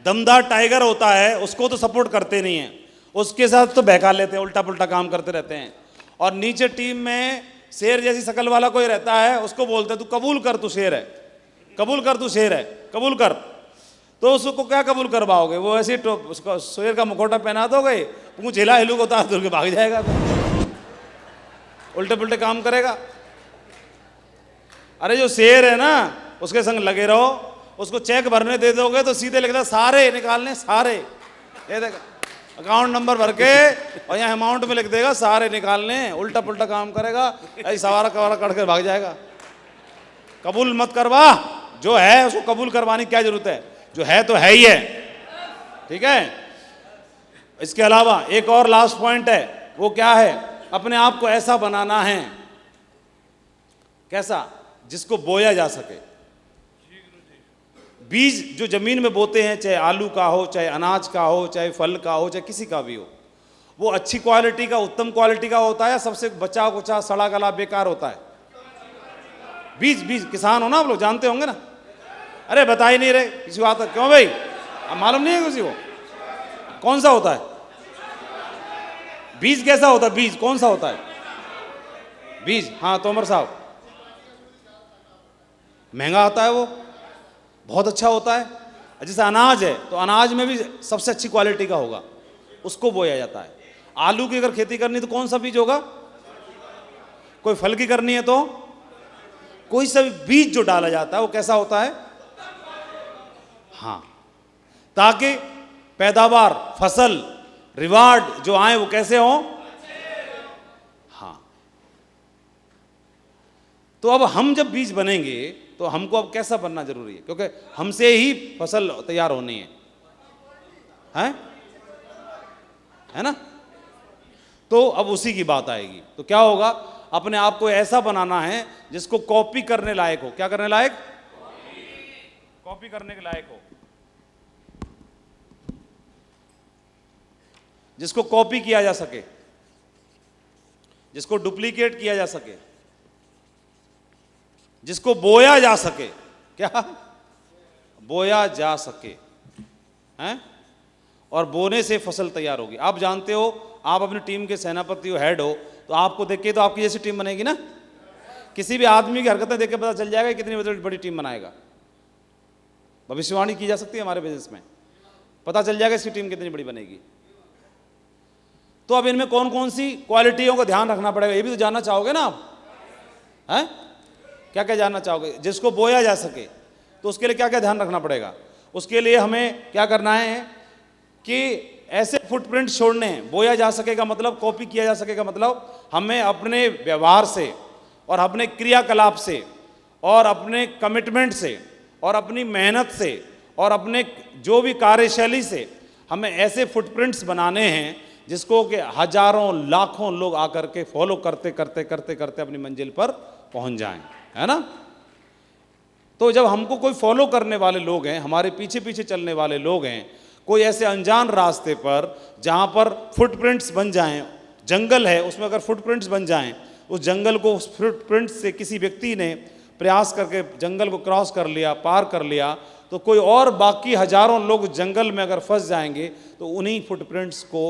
दमदार टाइगर होता है उसको तो सपोर्ट करते नहीं है, उसके साथ तो बहका लेते हैं, उल्टा पुल्टा काम करते रहते हैं। और नीचे टीम में शेर जैसी शकल वाला कोई रहता है, उसको बोलते हैं तू कबूल कर, तू शेर है, कबूल कर, तू शेर है, कबूल कर। तो उसको क्या कबूल करवाओगे? वो ऐसे उसको शेर का मुखौटा पहना दोगे, पूंछ हिला हिलू को उतार दूर के भाग जाएगा, उल्टे पुल्टे काम करेगा। अरे जो शेर है ना उसके संग लगे रहो, उसको चेक भरने दे दोगे तो सीधे लिखता सारे निकालने, सारे, ये देखा अकाउंट नंबर भर के और यहाँ अमाउंट में लिख देगा सारे निकालने, उल्टा पुल्टा काम करेगा, ऐसे सवारा कवारा कट कर भाग जाएगा। कबूल मत करवा, जो है उसको कबूल करवाने की क्या जरूरत है, जो है तो है ही है, ठीक है। इसके अलावा एक और लास्ट पॉइंट है, वो क्या है? अपने आप को ऐसा बनाना है, कैसा? जिसको बोया जा सके। बीज जो जमीन में बोते हैं, चाहे आलू का हो, चाहे अनाज का हो, चाहे फल का हो, चाहे किसी का भी हो, वो अच्छी क्वालिटी का, उत्तम क्वालिटी का होता है, सबसे बचा कुचा सड़ा गला बेकार होता है? बीज किसान हो ना आप लोग, जानते होंगे ना। अरे बता ही नहीं रहे किसी को आता, क्यों भाई? अब मालूम नहीं है किसी को कौन सा होता है बीज? कैसा होता है बीज? कौन सा होता है बीज? हाँ तोमर साहब, महंगा आता है वो, बहुत अच्छा होता है। जैसे अनाज है तो अनाज में भी सबसे अच्छी क्वालिटी का होगा, उसको बोया जाता है। आलू की अगर खेती करनी तो कौन सा बीज होगा? कोई फल की करनी है तो कोई सा भी बीज जो डाला जाता है वो कैसा होता है? हाँ, ताकि पैदावार, फसल, रिवार्ड जो आए वो कैसे हो? हाँ। तो अब हम जब बीज बनेंगे तो हमको अब कैसा बनना जरूरी है? क्योंकि हमसे ही फसल तैयार होनी है ना। तो अब उसी की बात आएगी, तो क्या होगा? अपने आप को ऐसा बनाना है जिसको कॉपी करने लायक हो। क्या करने लायक? कॉपी करने के लायक हो, जिसको कॉपी किया जा सके, जिसको डुप्लीकेट किया जा सके, जिसको बोया जा सके। क्या? बोया जा सके, हैं? और बोने से फसल तैयार होगी। आप जानते हो, आप अपनी टीम के सेनापति हो, हेड हो, तो आपको देख के तो आपकी जैसी टीम बनेगी ना। किसी भी आदमी की हरकतें देख के पता चल जाएगा कितनी बड़ी टीम बनाएगा। भविष्यवाणी की जा सकती है हमारे बिजनेस में, पता चल जाएगा इसकी टीम कितनी बड़ी बनेगी। तो अब इनमें कौन कौन सी क्वालिटियों का ध्यान रखना पड़ेगा, ये भी तो जानना चाहोगे ना आप, हैं? क्या क्या जानना चाहोगे? जिसको बोया जा सके तो उसके लिए क्या क्या ध्यान रखना पड़ेगा? उसके लिए हमें क्या करना है कि ऐसे फुटप्रिंट छोड़ने हैं। बोया जा सकेगा मतलब, कॉपी किया जा सकेगा मतलब, हमें अपने व्यवहार से और अपने क्रियाकलाप से और अपने कमिटमेंट से और अपनी मेहनत से और अपने जो भी कार्यशैली से हमें ऐसे फुटप्रिंट्स बनाने हैं जिसको कि हजारों लाखों लोग आकर के फॉलो करते करते करते करते अपनी मंजिल पर पहुंच जाएं, है ना। तो जब हमको कोई फॉलो करने वाले लोग हैं, हमारे पीछे पीछे चलने वाले लोग हैं, कोई ऐसे अनजान रास्ते पर जहां पर फुटप्रिंट्स बन जाएं, जंगल है उसमें अगर फुटप्रिंट्स बन जाएं, उस जंगल को, उस फुटप्रिंट्स से किसी व्यक्ति ने प्रयास करके जंगल को क्रॉस कर लिया, पार कर लिया, तो कोई और बाकी हजारों लोग जंगल में अगर फंस जाएंगे तो उन्हीं फुटप्रिंट्स को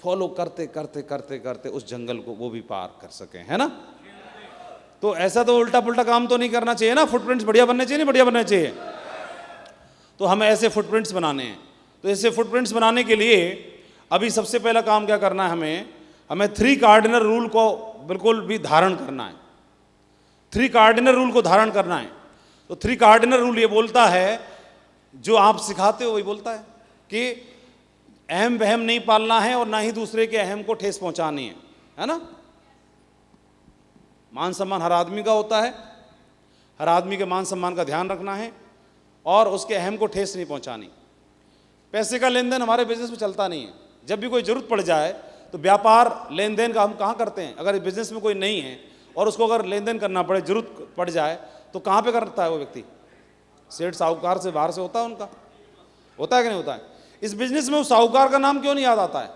फॉलो करते करते करते करते उस जंगल को वो भी पार कर सकें, है ना। तो ऐसा तो उल्टा पुल्टा काम तो नहीं करना चाहिए ना। फुटप्रिंट्स बढ़िया बनने चाहिए, नहीं बढ़िया बनने चाहिए। तो हमें ऐसे फुटप्रिंट्स बनाने हैं। तो ऐसे फुटप्रिंट्स बनाने के लिए अभी सबसे पहला काम क्या करना है? हमें 3 कार्डिनल रूल को बिल्कुल भी धारण करना है। 3 कार्डिनल रूल को धारण करना है। तो 3 कार्डिनल रूल ये बोलता है, जो आप सिखाते हो वही बोलता है कि अहम वहम नहीं पालना है और ना ही दूसरे के अहम को ठेस पहुंचानी है ना। मान सम्मान हर आदमी का होता है, हर आदमी के मान सम्मान का ध्यान रखना है और उसके अहम को ठेस नहीं पहुंचानी। पैसे का लेन देन हमारे बिजनेस में चलता नहीं है। जब भी कोई जरूरत पड़ जाए तो व्यापार लेन देन का हम कहाँ करते हैं? अगर बिजनेस में कोई नहीं है और उसको अगर लेन देन करना पड़े, जरूरत पड़ जाए, तो कहाँ पे करता है वो व्यक्ति? सेठ साहूकार से, बाहर से होता है उनका, होता है कि नहीं होता है? इस बिजनेस में उस साहूकार का नाम क्यों नहीं याद आता है?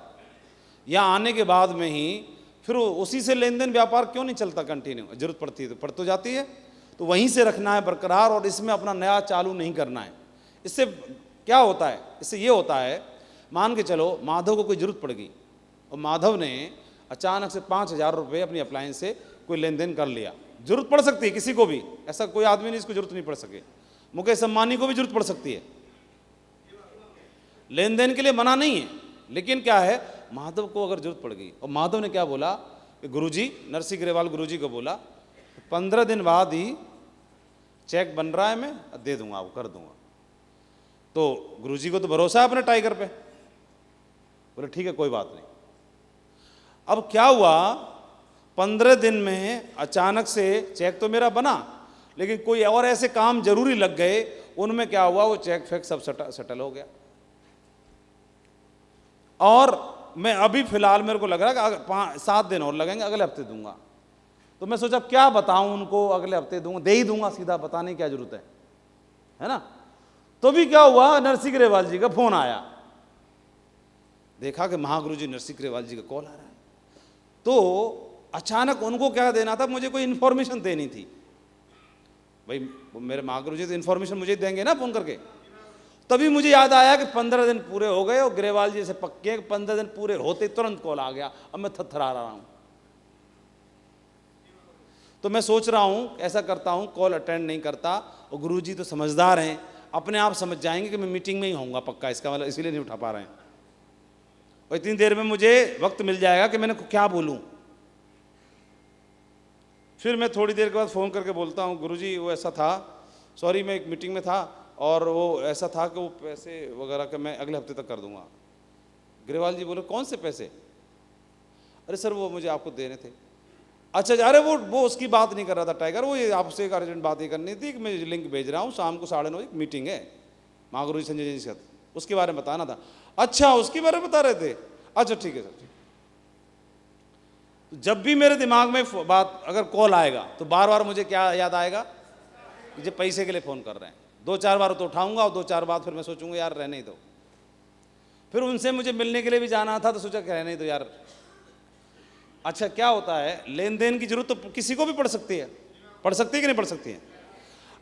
यहाँ आने के बाद में ही फिर उसी से लेन देन व्यापार क्यों नहीं चलता कंटिन्यू? जरूरत पड़ती है तो पड़ तो जाती है, तो वहीं से रखना है बरकरार और इसमें अपना नया चालू नहीं करना है। इससे क्या होता है, इससे ये होता है, मान के चलो माधव को कोई जरूरत पड़ गई और माधव ने अचानक से 5,000 रुपये अपनी अप्लायंस से कोई लेन देन कर लिया। जरूरत पड़ सकती है किसी को भी, ऐसा कोई आदमी नहीं इसको जरूरत नहीं पड़ सके। मुकेश अंबानी को भी जरूरत पड़ सकती है, लेन देन के लिए मना नहीं है, लेकिन क्या है, माधव को अगर जरूरत पड़ गई और माधव ने क्या बोला कि गुरुजी, नरसिंह ग्रेवाल गुरुजी को बोला 15 दिन बाद ही चेक बन रहा है, मैं दे दूंगा, आपको कर दूंगा। तो गुरुजी को तो भरोसा है अपने टाइगर पे, बोले ठीक है कोई बात नहीं। अब क्या हुआ, 15 दिन में अचानक से चेक तो मेरा बना, लेकिन कोई और ऐसे काम जरूरी लग गए, उनमें क्या हुआ, वो चेक फेक सब सेटल हो गया। और मैं अभी फिलहाल मेरे को लग रहा है कि 7 दिन और लगेंगे, अगले हफ्ते दूंगा। तो मैं सोचा क्या बताऊं उनको, अगले हफ्ते दूंगा, दे ही दूंगा सीधा, बताने की क्या जरूरत है ना। तो भी क्या हुआ, नरसिंह ग्रेवाल जी का फोन आया, देखा कि महागुरु जी नरसिंह ग्रेवाल जी का कॉल आ रहा है। तो अचानक उनको क्या देना था, मुझे कोई इन्फॉर्मेशन देनी थी। भाई मेरे महागुरु जी तो इन्फॉर्मेशन मुझे देंगे ना फोन करके। तभी मुझे याद आया कि 15 दिन पूरे हो गए और ग्रेवाल जी से पक्के 15 दिन पूरे होते तुरंत कॉल आ गया। अब मैं थरथरा रहा हूं। तो मैं सोच रहा हूं ऐसा करता हूं, कॉल अटेंड नहीं करता, और गुरुजी तो समझदार हैं, अपने आप समझ जाएंगे कि मैं मीटिंग में ही होऊंगा पक्का, इसका मतलब इसीलिए नहीं उठा पा रहे हैं। और इतनी देर में मुझे वक्त मिल जाएगा कि मैंने क्या बोलूं। फिर मैं थोड़ी देर के बाद फ़ोन करके बोलता हूं, गुरुजी वो ऐसा था, सॉरी मैं एक मीटिंग में था और वो ऐसा था कि वो पैसे वगैरह का मैं अगले हफ्ते तक कर दूंगा। ग्रेवाल जी बोले कौन से पैसे? अरे सर वो मुझे आपको देने थे। अच्छा, अरे वो उसकी बात नहीं कर रहा था टाइगर, वो ये आपसे एक अर्जेंट बात ही करनी थी कि मैं लिंक भेज रहा हूँ, शाम को 9:30 मीटिंग है महागुरु जी संजय जी के साथ, उसके बारे में बताना था। अच्छा उसके बारे में बता रहे थे, अच्छा ठीक है सर। जब भी मेरे दिमाग में बात अगर कॉल आएगा तो बार बार मुझे क्या याद आएगा, मुझे पैसे के लिए फ़ोन कर रहे हैं। 2-4 बार तो उठाऊंगा और 2-4 बार फिर मैं सोचूंगा यार रहने ही दो। फिर उनसे मुझे मिलने के लिए भी जाना था तो सोचा कि रहने ही दो यार। अच्छा क्या होता है, लेन देन की जरूरत तो किसी को भी पड़ सकती है, पड़ सकती है कि नहीं पड़ सकती है।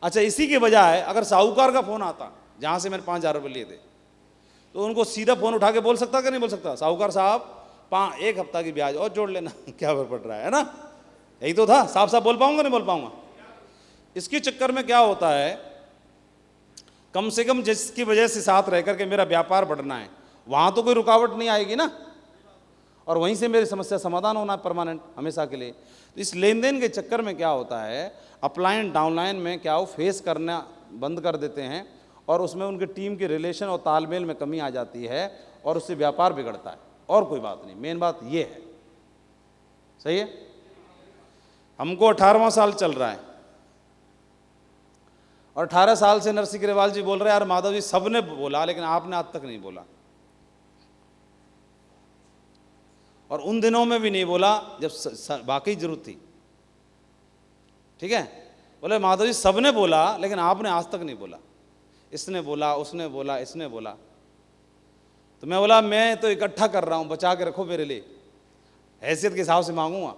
अच्छा इसी के बजाय अगर साहूकार का फ़ोन आता जहाँ से मैंने 5,000 रुपये लिए थे, तो उनको सीधा फ़ोन उठा के बोल सकता कि नहीं बोल सकता, साहूकार साहब 1 हफ्ता की ब्याज और जोड़ लेना क्या फर्क पड़ रहा है ना। यही तो था, साफ साफ बोल पाऊंगा नहीं बोल पाऊंगा। इसके चक्कर में क्या होता है, कम से कम जिसकी वजह से साथ रह करके मेरा व्यापार बढ़ना है, वहाँ तो कोई रुकावट नहीं आएगी ना, और वहीं से मेरी समस्या समाधान होना है परमानेंट हमेशा के लिए। तो इस लेन देन के चक्कर में क्या होता है, अपलाइन डाउनलाइन में क्या वो फेस करना बंद कर देते हैं और उसमें उनके टीम के रिलेशन और तालमेल में कमी आ जाती है और उससे व्यापार बिगड़ता है, और कोई बात नहीं। मेन बात ये है, सही है। हमको 18वां साल चल रहा है और 18 साल से नरसिंह ग्रेवाल जी बोल रहे हैं यार माधव जी सबने बोला लेकिन आपने आज तक नहीं बोला, और उन दिनों में भी नहीं बोला जब वाकई जरूरत थी। ठीक है, बोले माधव जी सबने बोला लेकिन आपने आज तक नहीं बोला, इसने बोला उसने बोला इसने बोला। तो मैं बोला मैं तो इकट्ठा कर रहा हूं, बचा के रखो मेरे लिए, हैसियत के हिसाब से मांगूंगा।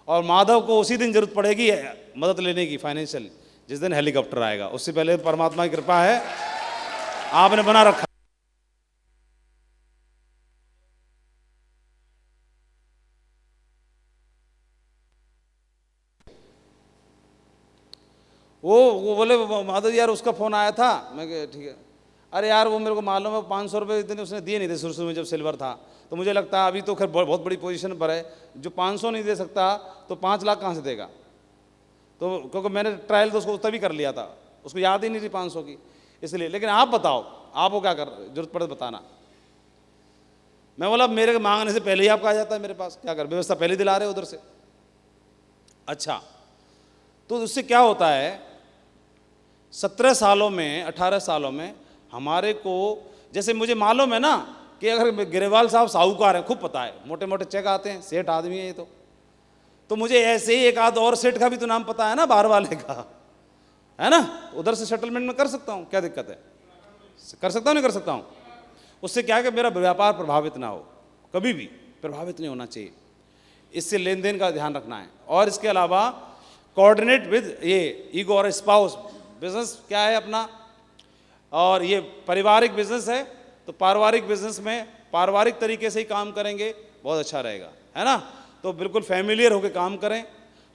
और माधव को उसी दिन जरूरत पड़ेगी मदद लेने की फाइनेंशियल, जिस दिन हेलीकॉप्टर आएगा, उससे पहले परमात्मा की कृपा है आपने बना रखा। वो बोले माधव यार उसका फ़ोन आया था, मैं ठीक है। अरे यार वो मेरे को मालूम है 500 रुपये इतने उसने दिए नहीं थे शुरू में जब सिल्वर था, तो मुझे लगता है अभी तो खैर बहुत बड़ी पोजीशन पर है, जो 500 नहीं दे सकता तो 5 लाख कहाँ से देगा। तो क्योंकि मैंने ट्रायल तो उसको तभी कर लिया था, उसको याद ही नहीं थी 500 की, इसलिए। लेकिन आप बताओ आपको क्या कर जरूरत पड़े बताना। मैं बोला मेरे मांगने से पहले ही आपका आ जाता है मेरे पास, क्या कर व्यवस्था पहले दिला रहे उधर से। अच्छा तो उससे क्या होता है, 17 सालों में 18 सालों में हमारे को, जैसे मुझे मालूम है ना कि अगर ग्रेवाल साहब साहूकार हैं, खूब पता है, मोटे मोटे चेक आते हैं, सेठ आदमी है ये तो मुझे ऐसे ही एक आध और सेठ का भी तो नाम पता है ना, बाहर वाले का है ना, उधर से सेटलमेंट में कर सकता हूँ, क्या दिक्कत है, कर सकता हूँ नहीं कर सकता हूँ। उससे क्या है कि मेरा व्यापार प्रभावित ना हो, कभी भी प्रभावित नहीं होना चाहिए, इससे लेन देन का ध्यान रखना है। और इसके अलावा कोऑर्डिनेट विद ये ईगो और स्पाउस। बिजनेस क्या है अपना, और ये पारिवारिक बिजनेस है, तो पारिवारिक बिजनेस में पारिवारिक तरीके से ही काम करेंगे, बहुत अच्छा रहेगा, है ना। तो बिल्कुल फैमिलियर होकर काम करें,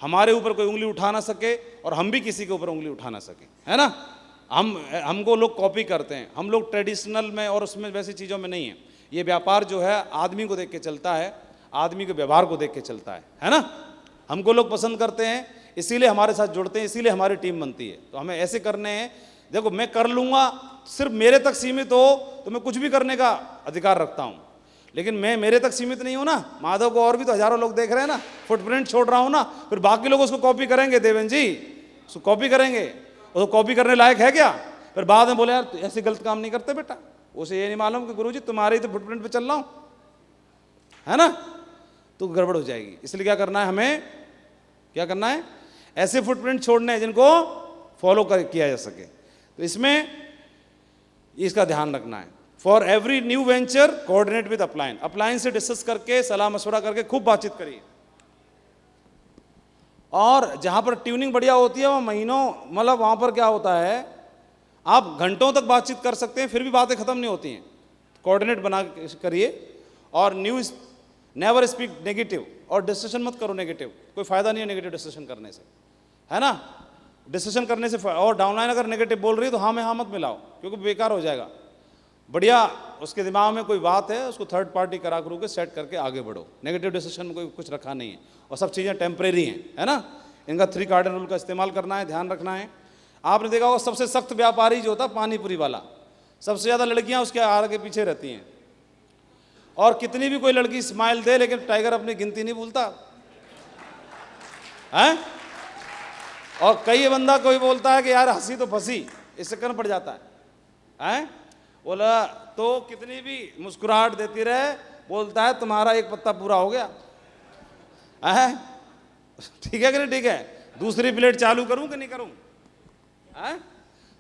हमारे ऊपर कोई उंगली उठा ना सके और हम भी किसी के ऊपर उंगली उठा ना सके, है ना। हमको लोग कॉपी करते हैं, हम लोग ट्रेडिशनल में और उसमें वैसी चीज़ों में नहीं है। ये व्यापार जो है आदमी को देख के चलता है, आदमी के व्यवहार को देख के चलता है ना। हमको लोग पसंद करते हैं, इसीलिए हमारे साथ जुड़ते हैं, इसीलिए हमारी टीम बनती है। तो हमें ऐसे करने हैं, देखो मैं कर लूँगा, सिर्फ मेरे तक सीमित हो तो मैं कुछ भी करने का अधिकार रखता हूँ, लेकिन मैं मेरे तक सीमित नहीं हूँ ना। माधव को और भी तो हजारों लोग देख रहे हैं ना, फुटप्रिंट छोड़ रहा हूँ ना, फिर बाकी लोग उसको कॉपी करेंगे, देवेंद्र जी उसको कॉपी करेंगे, वो तो कॉपी करने लायक है क्या। फिर बाद में बोले यार ऐसे गलत काम नहीं करते बेटा, उसे ये नहीं मालूम कि गुरुजी तुम्हारे ही तो फुटप्रिंट पे चल रहा हूँ, है ना, तो गड़बड़ हो जाएगी। इसलिए क्या करना है, हमें क्या करना है, ऐसे फुटप्रिंट छोड़ने हैं जिनको फॉलो किया जा सके। तो इसमें इसका ध्यान रखना है। For every new venture coordinate with upline, upline से डिस्कस करके सलाह मशवरा करके खूब बातचीत करिए। और जहां पर ट्यूनिंग बढ़िया होती है वो महीनों, मतलब वहां पर क्या होता है, आप घंटों तक बातचीत कर सकते हैं फिर भी बातें खत्म नहीं होती हैं। कोऑर्डिनेट बना करिए और नेवर स्पीक नेगेटिव, और डिस्कशन मत करो नेगेटिव, कोई फायदा नहीं है नेगेटिव डिस्कशन करने से, है ना। डिस्कशन करने से और डाउनलाइन अगर नेगेटिव बोल रही है तो हाँ में हाँ मत मिलाओ, क्योंकि बेकार हो जाएगा। बढ़िया उसके दिमाग में कोई बात है उसको थर्ड पार्टी करा करू के सेट करके आगे बढ़ो। नेगेटिव डिसीजन में कोई कुछ रखा नहीं है और सब चीज़ें टेम्परेरी हैं, है ना। इनका 3 कार्डिनल रूल का इस्तेमाल करना है, ध्यान रखना है। आपने देखा होगा सबसे सख्त व्यापारी जो होता है पानीपुरी वाला, सबसे ज़्यादा लड़कियां उसके आगे पीछे रहती हैं, और कितनी भी कोई लड़की स्माइल दे लेकिन टाइगर अपनी गिनती नहीं भूलता है। और कई बंदा कोई बोलता है कि यार हंसी तो फंसी, इससे कन पड़ जाता है, बोला तो कितनी भी मुस्कुराहट देती रहे, बोलता है तुम्हारा एक पत्ता पूरा हो गया है। ठीक है कि नहीं ठीक है, दूसरी प्लेट चालू करूं कि नहीं करूं, है।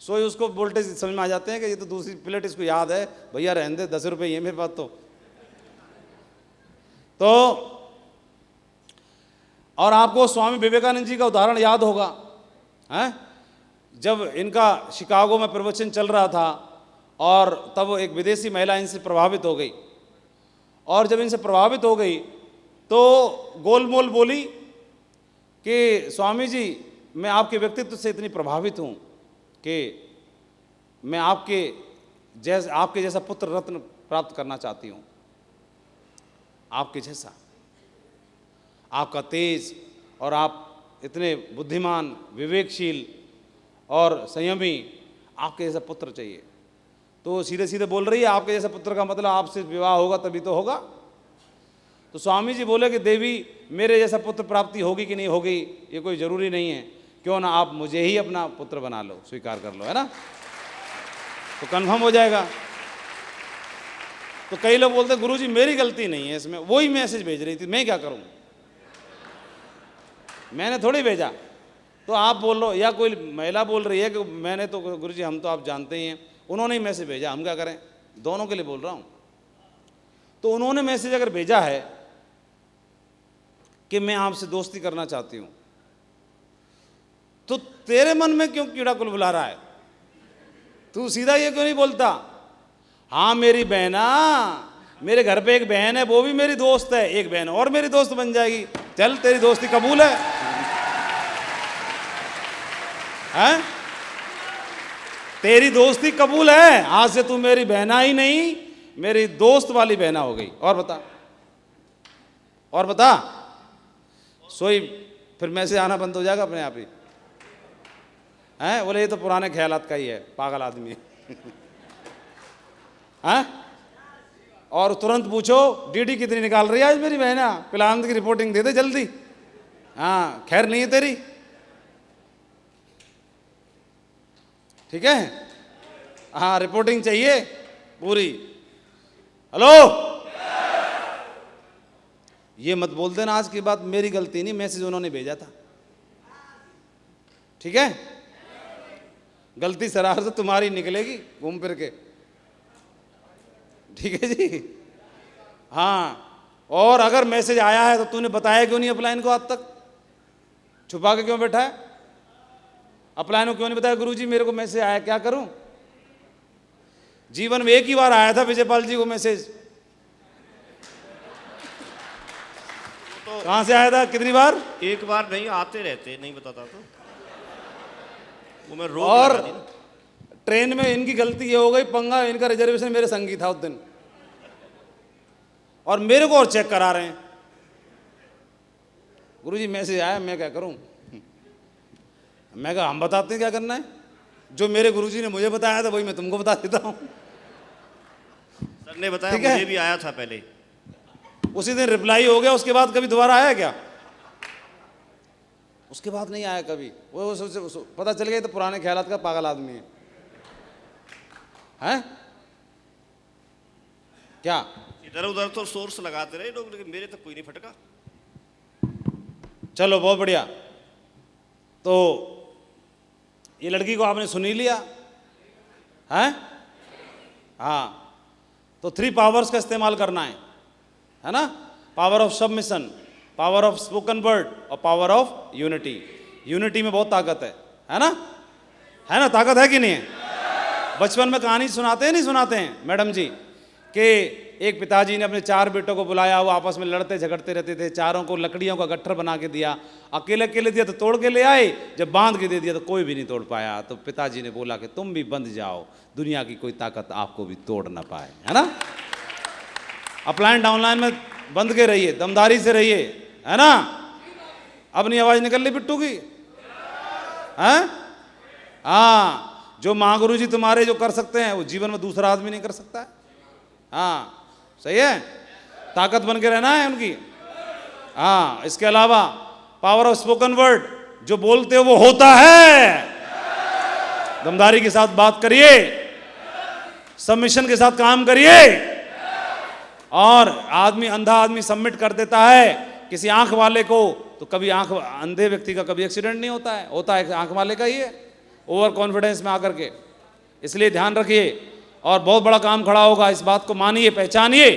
सोई उसको वोल्टेज समझ में आ जाते हैं कि ये तो दूसरी प्लेट इसको याद है, भैया रहने दे 10 रुपये ये मेरे पास। तो और आपको स्वामी विवेकानंद जी का उदाहरण याद होगा, है। जब इनका शिकागो में प्रवचन चल रहा था और तब एक विदेशी महिला इनसे प्रभावित हो गई, और जब इनसे प्रभावित हो गई तो गोलमोल बोली कि स्वामी जी मैं आपके व्यक्तित्व से इतनी प्रभावित हूँ कि मैं आपके जैसा पुत्र रत्न प्राप्त करना चाहती हूँ, आपके जैसा, आपका तेज, और आप इतने बुद्धिमान, विवेकशील और संयमी, आपके जैसा पुत्र चाहिए। तो सीधे सीधे बोल रही है आपके जैसा पुत्र का मतलब आपसे विवाह होगा तभी तो होगा। तो स्वामी जी बोले कि देवी मेरे जैसा पुत्र प्राप्ति होगी कि नहीं होगी ये कोई ज़रूरी नहीं है, क्यों ना आप मुझे ही अपना पुत्र बना लो, स्वीकार कर लो, है ना, तो कन्फर्म हो जाएगा। तो कई लोग बोलते गुरुजी मेरी गलती नहीं है इसमें, वही मैसेज भेज रही थी, मैं क्या करूं, मैंने थोड़ी भेजा। तो आप बोल रहे हो या कोई महिला बोल रही है कि मैंने तो गुरुजी हम तो आप जानते ही हैं, उन्होंने ही मैसेज भेजा, हम क्या करें, दोनों के लिए बोल रहा हूं। तो उन्होंने मैसेज अगर भेजा है कि मैं आपसे दोस्ती करना चाहती हूं, तो तेरे मन में क्यों कीड़ा कुलबुला रहा है, तू सीधा ये क्यों नहीं बोलता, हाँ मेरी बहना, मेरे घर पे एक बहन है वो भी मेरी दोस्त है, एक बहन और मेरी दोस्त बन जाएगी, चल तेरी दोस्ती कबूल है, हैं? तेरी दोस्ती कबूल है, आज से तू मेरी बहना ही नहीं मेरी दोस्त वाली बहना हो गई। और बता, और बता, सोई फिर मैसेज आना बंद हो जाएगा अपने आप ही, हैं? बोले ये तो पुराने ख्यालात का ही है, पागल आदमी हैं? और तुरंत पूछो डीडी कितनी निकाल रही है आज मेरी बहना, प्लान की रिपोर्टिंग दे दे जल्दी, हाँ खैर नहीं है तेरी, ठीक है, हाँ रिपोर्टिंग चाहिए पूरी। हेलो, ये मत बोल देना आज की बात मेरी गलती नहीं, मैसेज उन्होंने भेजा था, ठीक है, गलती सराहर से तुम्हारी निकलेगी घूम फिर के, ठीक है जी, हाँ। और अगर मैसेज आया है तो तूने बताया क्यों नहीं अपलाइन को, आज तक छुपा के क्यों बैठा है, अपलाइन को क्यों नहीं बताया गुरुजी मेरे को मैसेज आया क्या करूं, जीवन में एक ही बार आया था विजयपाल जी को मैसेज। तो कहां से आया था, कितनी बार? एक बार नहीं, आते रहते, नहीं बताता तो वो मैं रोक और लगा दी ना। ट्रेन में इनकी गलती ये हो गई, पंगा इनका रिजर्वेशन मेरे संगी था उस दिन, और मेरे को और चेक करा रहे हैं। गुरुजी मैसेज आया, मैं क्या करूं? मैं कहा हम बताते हैं क्या करना है, जो मेरे गुरुजी ने मुझे बताया था वही मैं तुमको बता देता हूं। सर ने बताया, ठीक है। मुझे भी आया था पहले। उसी दिन रिप्लाई हो गया, उसके बाद कभी दोबारा आया क्या? उसके बाद नहीं आया कभी। वो पता चल गया तो पुराने ख्यालात का पागल आदमी है, हैं? क्या इधर उधर तो सोर्स लगाते रहे लोग, लेकिन मेरे तक कोई नहीं फटका। चलो बहुत बढ़िया। तो ये लड़की को आपने सुन ही लिया, हैं? हाँ, तो 3 पावर्स का इस्तेमाल करना है ना? Power of submission, power of spoken word और पावर ऑफ यूनिटी। यूनिटी में बहुत ताकत है ना? है ना, ताकत है कि नहीं है? बचपन में कहानी सुनाते हैं, नहीं सुनाते हैं मैडम जी, कि एक पिताजी ने अपने 4 बेटों को बुलाया, वो आपस में लड़ते झगड़ते रहते थे, चारों को लकड़ियों का गट्ठर बना के दिया, अकेले अकेले दिया तो तोड़ के ले आए, जब बांध के दे दिया तो कोई भी नहीं तोड़ पाया। तो पिताजी ने बोला कि तुम भी बंध जाओ, दुनिया की कोई ताकत आपको भी तोड़ ना पाए, है ना? अपलाइन डाउनलाइन में बंध के रहिए, दमदारी से रहिए, है ना? अब नहीं आवाज निकल ली बिट्टू की, हैं? हाँ, जो महागुरु जी तुम्हारे जो कर सकते हैं वो जीवन में दूसरा आदमी नहीं कर सकता है। हाँ सही है, ताकत बन के रहना है उनकी। हाँ, इसके अलावा पावर ऑफ स्पोकन वर्ड, जो बोलते हो वो होता है। दमदारी के साथ बात करिए, सबमिशन के साथ काम करिए। और आदमी, अंधा आदमी सबमिट कर देता है किसी आंख वाले को, तो कभी आंख, अंधे व्यक्ति का कभी एक्सीडेंट नहीं होता है, होता है आंख वाले का ही है, ओवर कॉन्फिडेंस में आकर के। इसलिए ध्यान रखिए, और बहुत बड़ा काम खड़ा होगा, इस बात को मानिए, पहचानिए।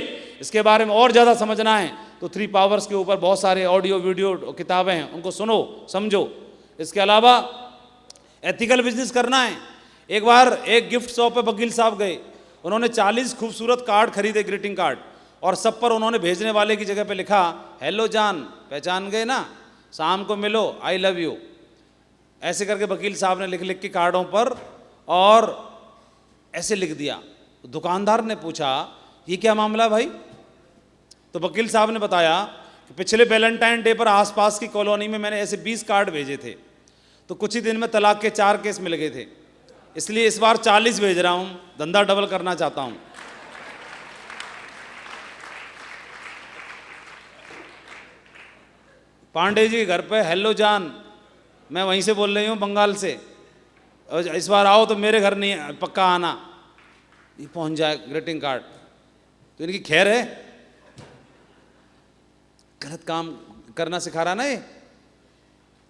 इसके बारे में और ज़्यादा समझना है तो 3 पावर्स के ऊपर बहुत सारे ऑडियो वीडियो किताबें हैं, उनको सुनो समझो। इसके अलावा एथिकल बिजनेस करना है। एक बार एक गिफ्ट शॉप पे वकील साहब गए, उन्होंने 40 खूबसूरत कार्ड खरीदे, ग्रीटिंग कार्ड, और सब पर उन्होंने भेजने वाले की जगह पे लिखा, हेलो जान, पहचान गए ना, शाम को मिलो, आई लव यू। ऐसे करके वकील साहब ने लिख लिख के कार्डों पर और ऐसे लिख दिया। दुकानदार ने पूछा ये क्या मामला भाई? तो वकील साहब ने बताया कि पिछले वैलेंटाइन डे पर आसपास की कॉलोनी में मैंने ऐसे 20 कार्ड भेजे थे, तो कुछ ही दिन में तलाक के 4 केस मिल गए थे, इसलिए इस बार 40 भेज रहा हूं, धंधा डबल करना चाहता हूं। पांडे जी घर पे, हेलो जान, मैं वहीं से बोल रही हूँ बंगाल से, और इस बार आओ तो मेरे घर नहीं पक्का आना। ये पहुंच जाए ग्रीटिंग कार्ड, तो इनकी खैर है, गलत काम करना सिखा रहा ना ये।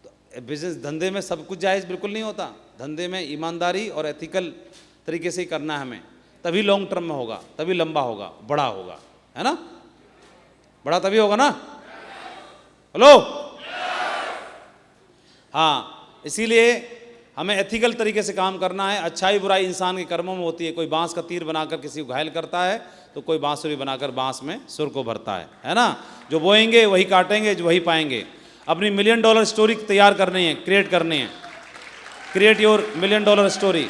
तो बिजनेस धंधे में सब कुछ जायज़ बिल्कुल नहीं होता, धंधे में ईमानदारी और एथिकल तरीके से ही करना है हमें, तभी लॉन्ग टर्म में होगा, तभी लंबा होगा, बड़ा होगा, है ना? बड़ा तभी होगा ना। हेलो, हाँ, इसीलिए हमें एथिकल तरीके से काम करना है। अच्छाई बुराई इंसान के कर्मों में होती है। कोई बांस का तीर बनाकर किसी को घायल करता है, तो कोई बांसुरी बनाकर बांस में सुर को भरता है ना? जो बोएंगे वही काटेंगे, जो वही पाएंगे। अपनी $1 मिलियन स्टोरी तैयार करनी है, क्रिएट करनी है। Create your $1 million story.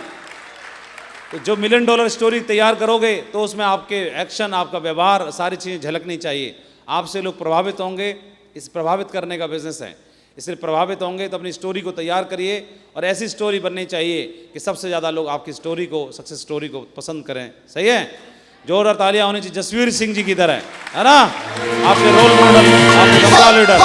तो जो $1 मिलियन स्टोरी तैयार करोगे तो उसमें आपके एक्शन, आपका व्यवहार, सारी चीज़ें झलकनी चाहिए। आपसे लोग प्रभावित होंगे, इस प्रभावित करने का बिजनेस है, इसलिए प्रभावित होंगे तो अपनी स्टोरी को तैयार करिए, और ऐसी स्टोरी बननी चाहिए कि सबसे ज़्यादा लोग आपकी स्टोरी को, सक्सेस स्टोरी को पसंद करें। सही है? जोरदार तालियां होनी चाहिए जसवीर सिंह जी की तरह, है ना? आपके रोल मॉडल, आपके लीडर।